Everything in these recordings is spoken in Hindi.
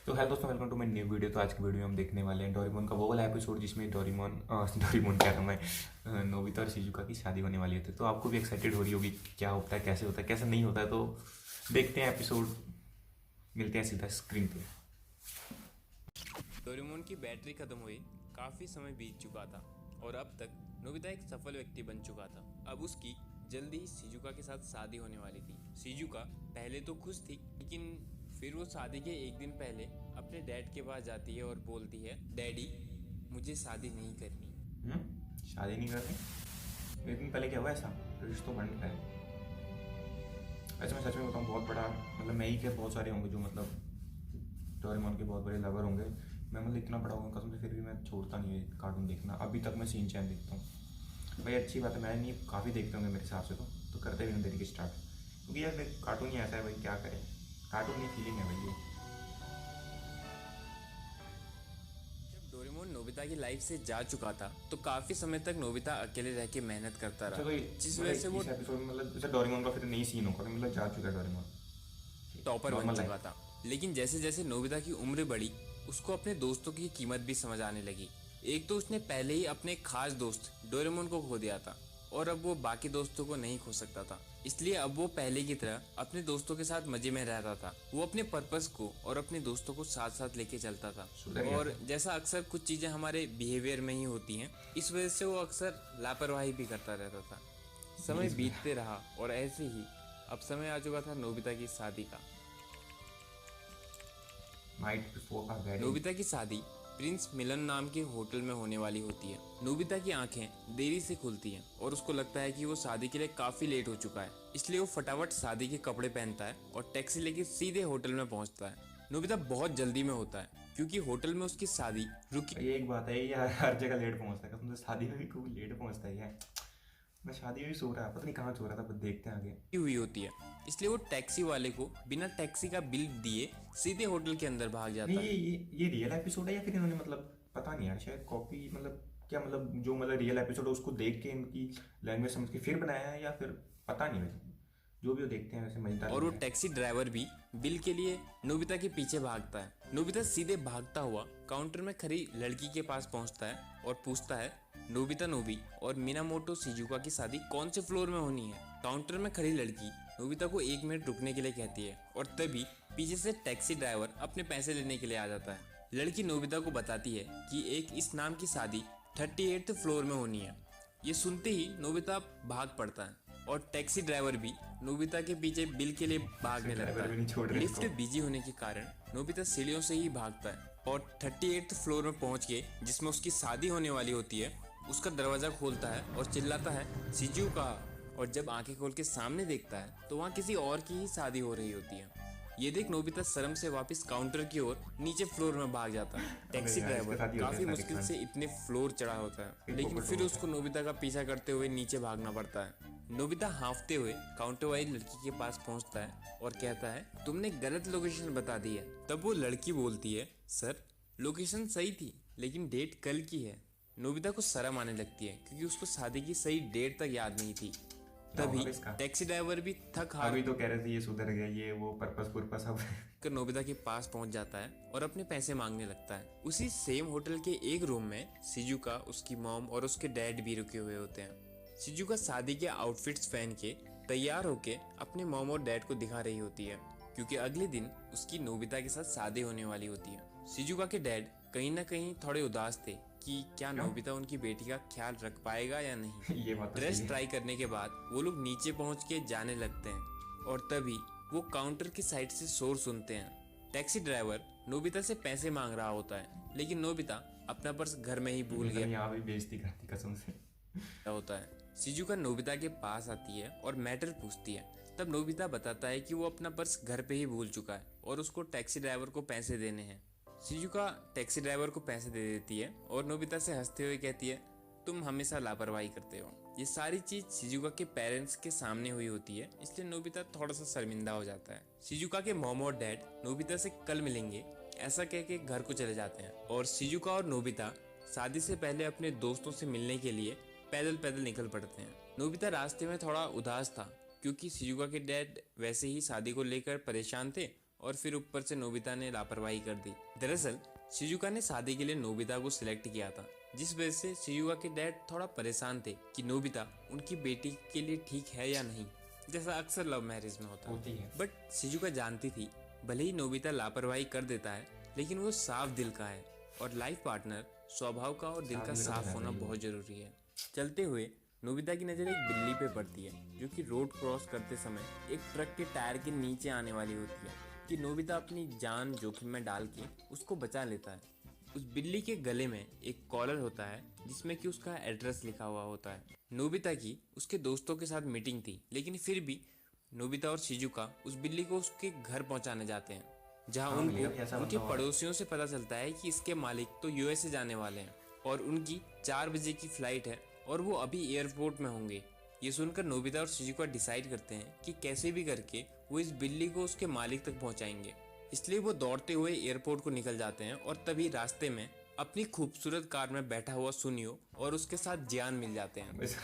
तो हेलो दोस्तों, welcome to my new video. तो आज की वीडियो में हम देखने वाले हैं डोरेमोन का वो वाला एपिसोड जिसमें डोरेमोन कह रहा हूँ मैं, नोबिता और शिजुका की शादी होने वाली है। तो आपको भी एक्साइटेड हो रही होगी क्या होता है, कैसे नहीं होता है। तो देखते हैं एपिसोड, मिलते हैं सीधा स्क्रीन पे। डोरेमोन की बैटरी खत्म हुई काफ़ी समय बीत चुका था और अब तक नोबिता एक सफल व्यक्ति बन चुका था। अब उसकी जल्दी ही शिजुका के साथ शादी होने वाली थी। शिजुका पहले तो खुश थी, लेकिन फिर वो शादी के एक दिन पहले अपने डैड के पास जाती है और बोलती है, डैडी मुझे शादी नहीं करनी। शादी नहीं करनी? एक दिन पहले क्या हुआ ऐसा? रिश्ता तो बन गया है। वैसे मैं सच में बताऊँ, बहुत बड़ा मतलब मैं ही क्या, बहुत सारे होंगे जो मतलब डोरेमोन के बहुत बड़े लवर होंगे। मैं मतलब इतना बड़ा हूँ कसम से, फिर भी मैं छोड़ता नहीं है कार्टून देखना। अभी तक मैं सीन चैन देखता हूँ भाई। अच्छी बात है, मैं नहीं काफ़ी देखते होंगे मेरे हिसाब से। तो करते भी हम देने की स्टार्ट, क्योंकि यार कार्टून ही ऐसा है भाई, क्या करें। कार्टून की फीलिंग है भाई ये। जब डोरेमोन नोबिता की लाइफ से जा चुका था तो काफ़ी समय तक नोबिता अकेले रह के मेहनत करता अच्छा, रहा, तो जिस वजह से मतलब वो इस एपिसोड में मतलब जैसे डोरेमोन का फिर नई सीन होगा, मतलब जा चुका है डोरेमोन, टॉपर बन नॉर्मल चुका लाइफ। था। लेकिन जैसे जैसे नोबिता की उम्र बढ़ी, उसको अपने दोस्तों की कीमत भी समझ आने लगी। एक तो उसने पहले ही अपने खास दोस्त डोरेमोन को खो दिया था और अब वो बाकी दोस्तों को नहीं खो सकता था। इसलिए अब वो पहले की तरह अपने दोस्तों के साथ मजे में रहता था। वो अपने पर्पस को और अपने दोस्तों को साथ साथ लेके चलता था। सुधर गया और था। जैसा अक्सर कुछ चीज़ें हमारे बिहेवियर में ही होती हैं, इस वजह से वो अक्सर लापरवाही भी करता रहता था। समय ये सुधर। बीतते रहा और ऐसे ही अब समय आ चुका था नोबिता की शादी का। नाइट बिफोर का वेडिंग। नोबिता की शादी प्रिंस मिलन नाम के होटल में होने वाली होती है। नोबिता की आंखें देरी से खुलती हैं और उसको लगता है कि वो शादी के लिए काफी लेट हो चुका है। इसलिए वो फटाफट शादी के कपड़े पहनता है और टैक्सी लेके सीधे होटल में पहुंचता है। नोबिता बहुत जल्दी में होता है क्योंकि होटल में उसकी शादी रुकी ये एक बात है, ये हर जगह लेट पहुंचता है कसम से। शादी में भी खूब लेट पहुंचता है यार। मैं शादी में भी सो रहा है, पता नहीं कहाँ सो रहा था, पर देखते हैं आगे। हुई होती है। इसलिए वो टैक्सी वाले को बिना टैक्सी का बिल दिए सीधे होटल के अंदर भाग नहीं, जाता है। ये रियल एपिसोड है या फिर इन्होंने मतलब पता नहीं यार, शायद कॉपी, मतलब क्या, मतलब जो मतलब रियल एपिसोड है उसको देख के इनकी लैंग्वेज समझ के फिर बनाया है, या फिर पता नहीं वैसे। जो भी वो देखते हैं वैसे मजेदार और लग वो रहा है। टैक्सी ड्राइवर भी बिल के लिए नोबिता के पीछे भागता है। नोबिता सीधे भागता हुआ काउंटर में खड़ी लड़की के पास पहुंचता है और पूछता है, नोबिता नोबी और मिनामोटो शिजुका की शादी कौन से फ्लोर में होनी है। काउंटर में खड़ी लड़की नोबिता को 1 मिनट रुकने के लिए कहती है और तभी पीछे से टैक्सी ड्राइवर अपने पैसे लेने के लिए आ जाता है। लड़की नोबिता को बताती है कि एक इस नाम की शादी 38th फ्लोर में होनी है। ये सुनते ही नोबिता भाग पड़ता है और टैक्सी ड्राइवर भी नोबिता के पीछे बिल के लिए भागने लगता ड्राइवर भी नहीं छोड़ है। रहे लिफ्ट इसको। बिजी होने के कारण नोबिता सीढ़ियों से ही भागता है और 38th फ्लोर में पहुंच के जिसमें उसकी शादी होने वाली होती है, उसका दरवाजा खोलता है और चिल्लाता है, शिजुका। और जब आंखें खोल के सामने देखता है तो वहाँ किसी और की ही शादी हो रही होती है। ये देख नोबिता शर्म से वापस काउंटर की ओर नीचे फ्लोर में भाग जाता है। अबे टैक्सी यार, इसके ड्राइवर साथ ही होता है काफी सारे मुश्किल कांड। से इतने फ्लोर चढ़ा होता है, फिर लेकिन पोपट फिर होता उसको है। नोबिता का पीछा करते हुए नीचे भागना पड़ता है। नोबिता हांफते हुए काउंटर वाली लड़की के पास पहुंचता है और कहता है, तुमने गलत लोकेशन बता दी है। तब वो लड़की बोलती है, सर लोकेशन सही थी लेकिन डेट कल की है। नोबिता को शर्म आने लगती है क्योंकि उसको शादी की सही डेट तक याद नहीं थी। क्या तभी होगा इसका? टैक्सी ड्राइवर भी थक हार अभी तो कह रहे थे ये सुधर गया, ये वो पर्पस पुरपस सब। कर नोबिता के पास पहुंच जाता है और अपने पैसे मांगने लगता है। उसी सेम होटल के एक रूम में शिजुका, उसकी मॉम और उसके डैड भी रुके हुए होते हैं। शिजुका शादी के आउटफिट्स पहन के तैयार होके अपने मॉम और डैड को दिखा रही होती है क्योंकि अगले दिन उसकी नोबिता के साथ शादी होने वाली होती है। शिजुका के डैड कहीं ना कहीं थोड़े उदास थे कि क्या क्यों? नोबिता उनकी बेटी का ख्याल रख पाएगा या नहीं। ये बात तो ड्रेस सही है। ट्राई करने के बाद वो लोग नीचे पहुंच के जाने लगते हैं और तभी वो काउंटर की साइड से शोर सुनते हैं। टैक्सी ड्राइवर नोबिता से पैसे मांग रहा होता है, लेकिन नोबिता अपना पर्स घर में ही भूल मतलब गया यहाँ भी बेइज्जती करती कसम से। होता है। शिजुका नोबिता के पास आती है और मैटर पूछती है। तब नोबिता बताता है कि वो अपना पर्स घर पे ही भूल चुका है और उसको टैक्सी ड्राइवर को पैसे देने हैं। शिजुका टैक्सी ड्राइवर को पैसे दे देती है और नोबिता से हंसते हुए कहती है, तुम हमेशा लापरवाही करते हो। ये सारी चीज शिजुका के पेरेंट्स के सामने हुई होती है, इसलिए नोबिता थोड़ा सा शर्मिंदा हो जाता है। शिजुका के मॉम और डैड नोबिता से कल मिलेंगे ऐसा कह के घर को चले जाते हैं और शिजुका और नोबिता शादी से पहले अपने दोस्तों से मिलने के लिए पैदल पैदल निकल पड़ते हैं। नोबिता रास्ते में थोड़ा उदास था क्योंकि शिजुका के डैड वैसे ही शादी को लेकर परेशान थे और फिर ऊपर से नोबिता ने लापरवाही कर दी। दरअसल शिजुका ने शादी के लिए नोबिता को सिलेक्ट किया था, जिस वजह से शिजुका के डैड थोड़ा परेशान थे कि नोबिता उनकी बेटी के लिए ठीक है या नहीं, जैसा अक्सर लव मैरिज में होता होती है। बट शिजुका जानती थी भले ही नोबिता लापरवाही कर देता है, लेकिन वो साफ दिल का है और लाइफ पार्टनर स्वभाव का और दिल का साफ होना बहुत जरूरी है। चलते हुए नोबिता की नज़र एक बिल्ली पे पड़ती है जो कि रोड क्रॉस करते समय एक ट्रक के टायर के नीचे आने वाली होती है कि नोबिता अपनी जान जोखिम में डाल के उसको बचा लेता है। उस बिल्ली के गले में एक कॉलर होता है जिसमें कि उसका एड्रेस लिखा हुआ होता है। नोबिता की उसके दोस्तों के साथ मीटिंग थी, लेकिन फिर भी नोबिता और शिजुका उस बिल्ली को उसके घर पहुंचाने जाते हैं, जहां हाँ, मिलेगा भी ऐसा उनको उनके बंदा और। पड़ोसियों से पता चलता है कि इसके मालिक तो यूएसए जाने वाले हैं और उनकी 4 बजे की फ्लाइट है और वो अभी एयरपोर्ट में होंगे। ये सुनकर नोबिता और शिजुका डिसाइड करते हैं कि कैसे भी करके वो इस बिल्ली को उसके मालिक तक पहुंचाएंगे, इसलिए वो दौड़ते हुए एयरपोर्ट को निकल जाते हैं और तभी रास्ते में अपनी खूबसूरत कार में बैठा हुआ सुनियो और उसके साथ जियान मिल जाते हैं। बस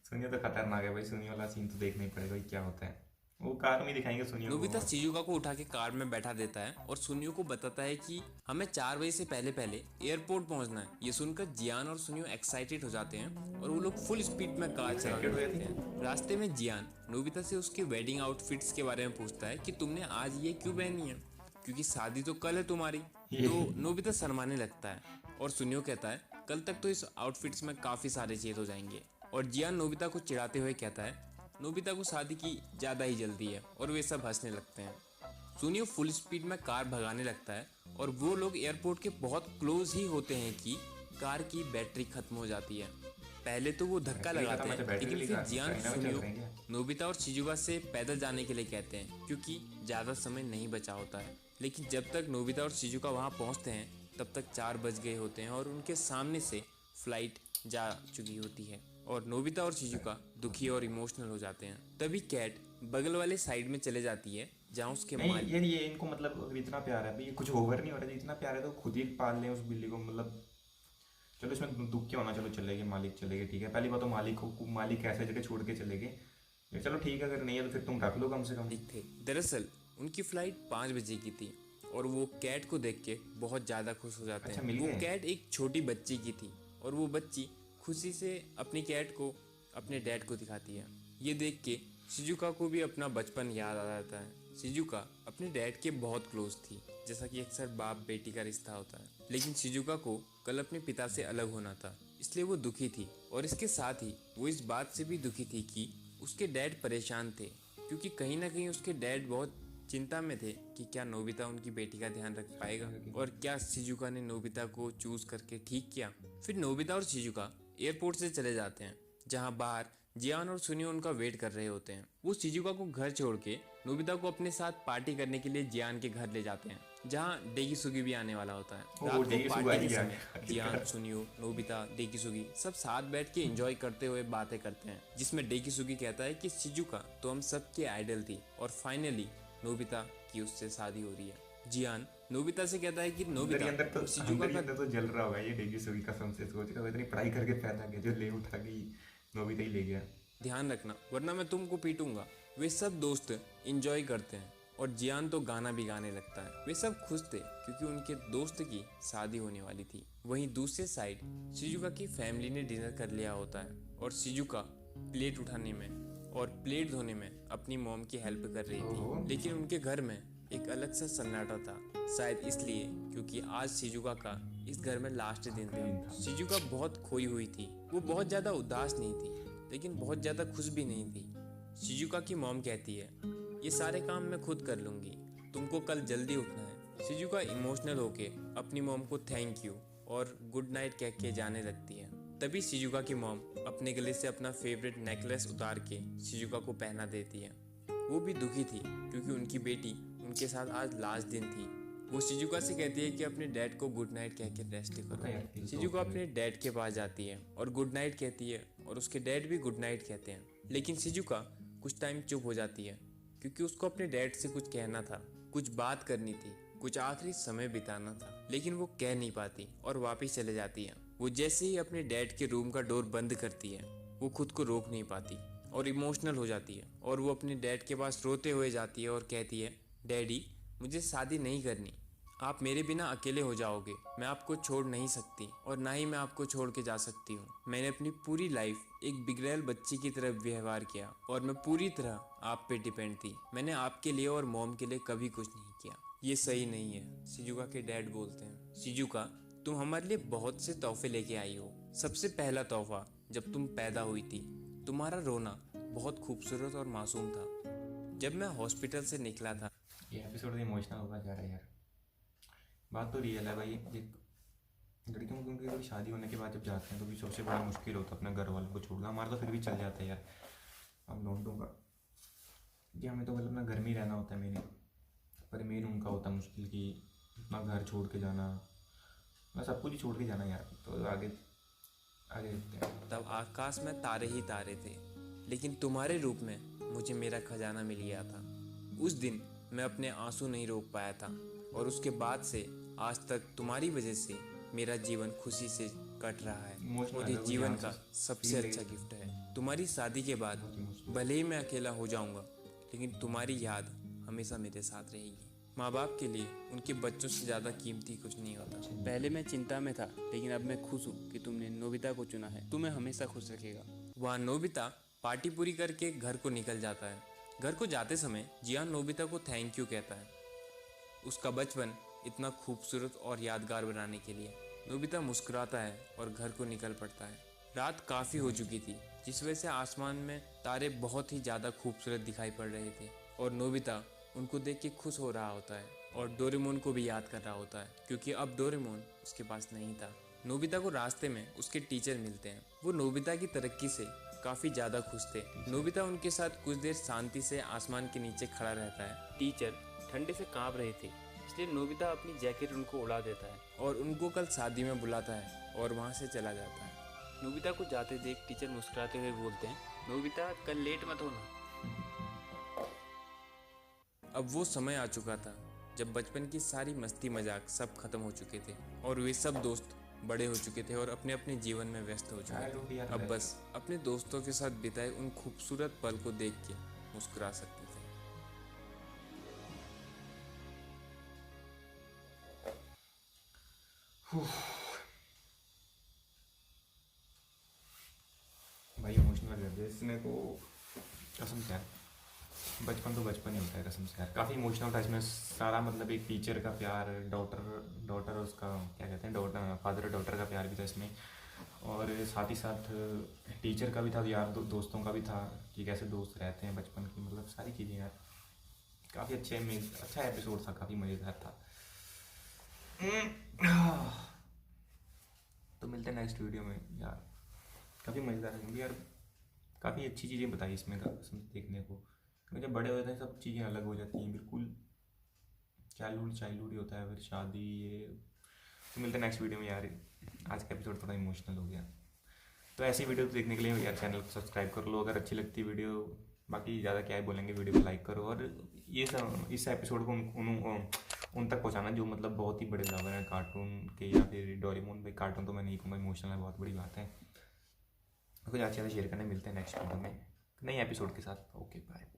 सुनियो तो खतरनाक है भाई, सुनियो वाला सीन तो देखना ही पड़ेगा भाई क्या होता है। वो कार में ही दिखाएंगे सुनियो नोबिता को। शिजुका को उठा के कार में बैठा देता है और सुनियो को बताता है कि हमें 4 बजे से पहले पहले एयरपोर्ट पहुंचना है। ये सुनकर जियान और सुनियो एक्साइटेड हो जाते हैं और वो लोग फुल स्पीड में कार चलाने लगते हैं। रास्ते में जियान नोबिता से उसके वेडिंग आउटफिट्स के बारे में पूछता है कि तुमने आज ये क्यों पहनी है, क्योंकि शादी तो कल है तुम्हारी। तो नोबिता शर्माने लगता है और सुनियो कहता है कल तक तो इस आउटफिट्स में काफ़ी सारे चेंज हो जाएंगे। और जियान नोबिता को चिढ़ाते हुए कहता है नोबिता को शादी की ज़्यादा ही जल्दी है और वे सब हंसने लगते हैं। सुनियो फुल स्पीड में कार भगाने लगता है और वो लोग एयरपोर्ट के बहुत क्लोज ही होते हैं कि कार की बैटरी खत्म हो जाती है। पहले तो वो धक्का लगाते हैं, लेकिन फिर जियान सुनियो नोबिता और शिजुका से पैदल जाने के लिए कहते हैं क्योंकि ज़्यादा समय नहीं बचा होता है। लेकिन जब तक नोबिता और शिजुका वहाँ पहुँचते हैं तब तक 4 बज गए होते हैं और उनके सामने से फ्लाइट जा चुकी होती है और नोबिता और शिजुका दुखी और इमोशनल हो जाते हैं। तभी कैट बगल वाले साइड में चले जाती है जहाँ उसके नहीं मालिक यार, ये इनको मतलब अगर इतना प्यार है भाई, ये कुछ ओवर नहीं हो रहा है। इतना प्यार है तो खुद ही पाल लें उस बिल्ली को। मतलब चलो इसमें दुख क्या होना, चलो चले गए मालिक चले गए ठीक है। पहली बात तो मालिक ऐसे जगह छोड़ के चले गए, चलो ठीक है, अगर नहीं है तो फिर तुम रख लो कम से कम। थे। दरअसल उनकी फ्लाइट 5 बजे की थी और वो कैट को देख के बहुत ज़्यादा खुश हो जाते अच्छा, हैं। मिल वो गए? कैट एक छोटी बच्ची की थी और वो बच्ची खुशी से अपनी कैट को अपने डैड को दिखाती है। ये देख के शिजुका को भी अपना बचपन याद आ जाता है। शिजुका अपने डैड के बहुत क्लोज थी, जैसा कि अक्सर बाप बेटी का रिश्ता होता है, लेकिन शिजुका को कल अपने पिता से अलग होना था, इसलिए वो दुखी थी। और इसके साथ ही वो इस बात से भी दुखी थी कि उसके डैड परेशान थे, क्योंकि कहीं ना कहीं उसके डैड बहुत चिंता में थे कि क्या नोबिता उनकी बेटी का ध्यान रख पाएगा और क्या शिजुका ने नोबिता को चूज करके ठीक किया। फिर नोबिता और शिजुका एयरपोर्ट से चले जाते हैं, जहां बाहर जियान और सुनियो उनका वेट कर रहे होते हैं। वो शिजुका को घर छोड़ के नोबिता को अपने साथ पार्टी करने के लिए जियान के घर ले जाते हैं, जहां डेगिसुगी भी आने वाला होता है। रात को डेगिसुगी पार्टी के आ समय गया। जियान, सुनियो, नोबिता, डेगिसुगी सब साथ बैठ के एंजॉय करते हुए बातें करते हैं, जिसमें डेगिसुगी कहता है कि शिजुका तो हम सबके आइडल थी और फाइनली नोबिता की उससे शादी हो रही है। जियान नोबिता से कहता है कि नोबिता तुम शिजुका का तो जल रहा होगा ये डेगिसुगी कसम से। सोच रहा इतनी पढ़ाई करके पैदा किया, जो ले उठा गई नोबिता ही ले गया। ध्यान रखना वरना मैं तुमको पीटूंगा। वे सब दोस्त एंजॉय करते हैं और जियान तो गाना भी गाने लगता है। वे सब खुश थे क्योंकि उनके दोस्त की शादी होने वाली थी। वहीं दूसरे साइड शिजुका की फैमिली ने डिनर कर लिया होता है और शिजुका प्लेट उठाने में और प्लेट धोने में अपनी मॉम की हेल्प कर रही थी, लेकिन उनके घर में एक अलग सा सन्नाटा था, शायद इसलिए क्योंकि आज शिजुका का इस घर में लास्ट दिन था। शिजुका बहुत खोई हुई थी। वो बहुत ज़्यादा उदास नहीं थी, लेकिन बहुत ज़्यादा खुश भी नहीं थी। शिजुका की मॉम कहती है ये सारे काम मैं खुद कर लूँगी, तुमको कल जल्दी उठना है। शिजुका इमोशनल होके अपनी मॉम को थैंक यू और गुड नाइट कह के जाने लगती है। तभी शिजुका की मॉम अपने गले से अपना फेवरेट नेकलेस उतार के शिजुका को पहना देती है। वो भी दुखी थी क्योंकि उनकी बेटी उनके साथ आज लास्ट दिन थी। वो शिजुका से कहती है कि अपने डैड को गुड नाइट कह के रेस्ट करो। शिजुका अपने डैड के पास जाती है और गुड नाइट कहती है और उसके डैड भी गुड नाइट कहते हैं, लेकिन शिजुका कुछ टाइम चुप हो जाती है क्योंकि उसको अपने डैड से कुछ कहना था, कुछ बात करनी थी, कुछ आखिरी समय बिताना था, लेकिन वो कह नहीं पाती और वापस चले जाती है। वो जैसे ही अपने डैड के रूम का डोर बंद करती है वो खुद को रोक नहीं पाती और इमोशनल हो जाती है और वो अपने डैड के पास रोते हुए जाती है और कहती है डैडी मुझे शादी नहीं करनी। आप मेरे बिना अकेले हो जाओगे। मैं आपको छोड़ नहीं सकती और ना ही मैं आपको छोड़ के जा सकती हूँ। मैंने अपनी पूरी लाइफ एक बिगड़ैल बच्ची की तरह व्यवहार किया और मैं पूरी तरह आप पे डिपेंड थी। मैंने आपके लिए और मॉम के लिए कभी कुछ नहीं किया। ये सही नहीं है, शिजुका के डैड बोलते हैं। शिजुका, तुम हमारे लिए बहुत से तोहफे लेके आई हो। सबसे पहला तोहफा जब तुम पैदा हुई थी। तुम्हारा रोना बहुत खूबसूरत और मासूम था। जब मैं हॉस्पिटल से निकला था। ये एपिसोड इमोशनल होगा जा रहा है यार। बात तो रियल है भाई। एक लड़कियों को उनकी कभी शादी होने के बाद जब जाते हैं तो भी सबसे बड़ा मुश्किल होता है अपने घर वालों को छोड़ना। हमारा तो फिर भी चल जाता है यार। अब लौंडों का कि हमें तो मतलब अपना घर में ही रहना होता है मेन। पर मेन उनका होता है मुश्किल कि अपना घर छोड़ के जाना, मैं सब कुछ ही छोड़ के जाना यार। तो आगे आगे देखते हैं। तब आकाश में तारे ही तारे थे, लेकिन तुम्हारे रूप में मुझे मेरा खजाना मिल गया था। उस दिन मैं अपने आंसू नहीं रोक पाया था और उसके बाद से आज तक तुम्हारी वजह से मेरा जीवन खुशी से कट रहा है। Emotional मुझे है वो, जीवन यहाँ का से सबसे feel अच्छा है। गिफ्ट है। तुम्हारी शादी के बाद भले ही मैं अकेला हो जाऊंगा, लेकिन तुम्हारी याद हमेशा मेरे साथ रहेगी। माँ बाप के लिए उनके बच्चों से ज़्यादा कीमती कुछ नहीं होता। पहले मैं चिंता में था, लेकिन अब मैं खुश हूँ कि तुमने नोबिता को चुना है। तुम्हें हमेशा खुश रखेगा। वहाँ नोबिता पार्टी पूरी करके घर को निकल जाता है। घर को जाते समय जियान नोबिता को थैंक यू कहता है उसका बचपन इतना खूबसूरत और यादगार बनाने के लिए। नोबिता मुस्कुराता है और घर को निकल पड़ता है। रात काफ़ी हो चुकी थी, जिस वजह से आसमान में तारे बहुत ही ज़्यादा खूबसूरत दिखाई पड़ रहे थे और नोबिता उनको देख के खुश हो रहा होता है और डोरेमोन को भी याद कर रहा होता है, क्योंकि अब डोरेमोन उसके पास नहीं था। नोबिता को रास्ते में उसके टीचर मिलते हैं। वो नोबिता की तरक्की से काफ़ी ज़्यादा खुश थे। नोबिता उनके साथ कुछ देर शांति से आसमान के नीचे खड़ा रहता है। टीचर ठंडे से कांप रहे थे, इसलिए नोबिता अपनी जैकेट उनको उड़ा देता है। और उनको कल शादी में बुलाता है और वहाँ से चला जाता है। नोबिता को जाते देख टीचर मुस्कुराते हुए बोलते हैं, नोबिता कल लेट मत होना। अब वो समय आ चुका था जब बचपन की सारी मस्ती मजाक सब खत्म हो चुके थे और वे सब दोस्त बड़े हो चुके थे और अपने अपने जीवन में व्यस्त हो चुके थे। अब बस अपने दोस्तों के साथ बिताए उन खूबसूरत पल को देख के मुस्कुरा सकते थे। भाई इमोशनल कर दिया इसने को, कसम से यार। बचपन तो बचपन ही होता है कसम से यार। काफ़ी इमोशनल था इसमें सारा। मतलब एक टीचर का प्यार, डॉटर उसका क्या कहते हैं, डॉटर फादर डॉटर का प्यार भी था इसमें। और साथ ही साथ टीचर का भी था, यार दोस्तों का भी था कि कैसे दोस्त रहते हैं बचपन की। मतलब सारी चीज़ें यार काफ़ी अच्छा एपिसोड था, काफ़ी मज़ेदार था। तो मिलते हैं नेक्स्ट वीडियो में यार। काफ़ी मज़ेदार है यार, काफ़ी अच्छी चीज़ें बताई इसमें का देखने को। क्योंकि जब बड़े होते हैं सब चीज़ें अलग हो जाती हैं बिल्कुल। चाइल्डहुड ही होता है, फिर शादी ये। तो मिलते हैं नेक्स्ट वीडियो में यार। आज का एपिसोड थोड़ा इमोशनल हो गया। तो ऐसी वीडियो तो देखने के लिए यार चैनल को सब्सक्राइब कर लो अगर अच्छी लगती है वीडियो। बाकी ज़्यादा क्या ही बोलेंगे, वीडियो को लाइक करो और ये सब इस एपिसोड को उन तक पहुँचाना जो मतलब बहुत ही बड़े लवर हैं कार्टून के या फिर डोरेमोन। भाई कार्टून तो मैं नहीं कहूँगा, इमोशनल है, बहुत बड़ी बात है। कुछ ज़्यादा शेयर करने। मिलते हैं नेक्स्ट वीडियो में नए एपिसोड के साथ। Okay bye.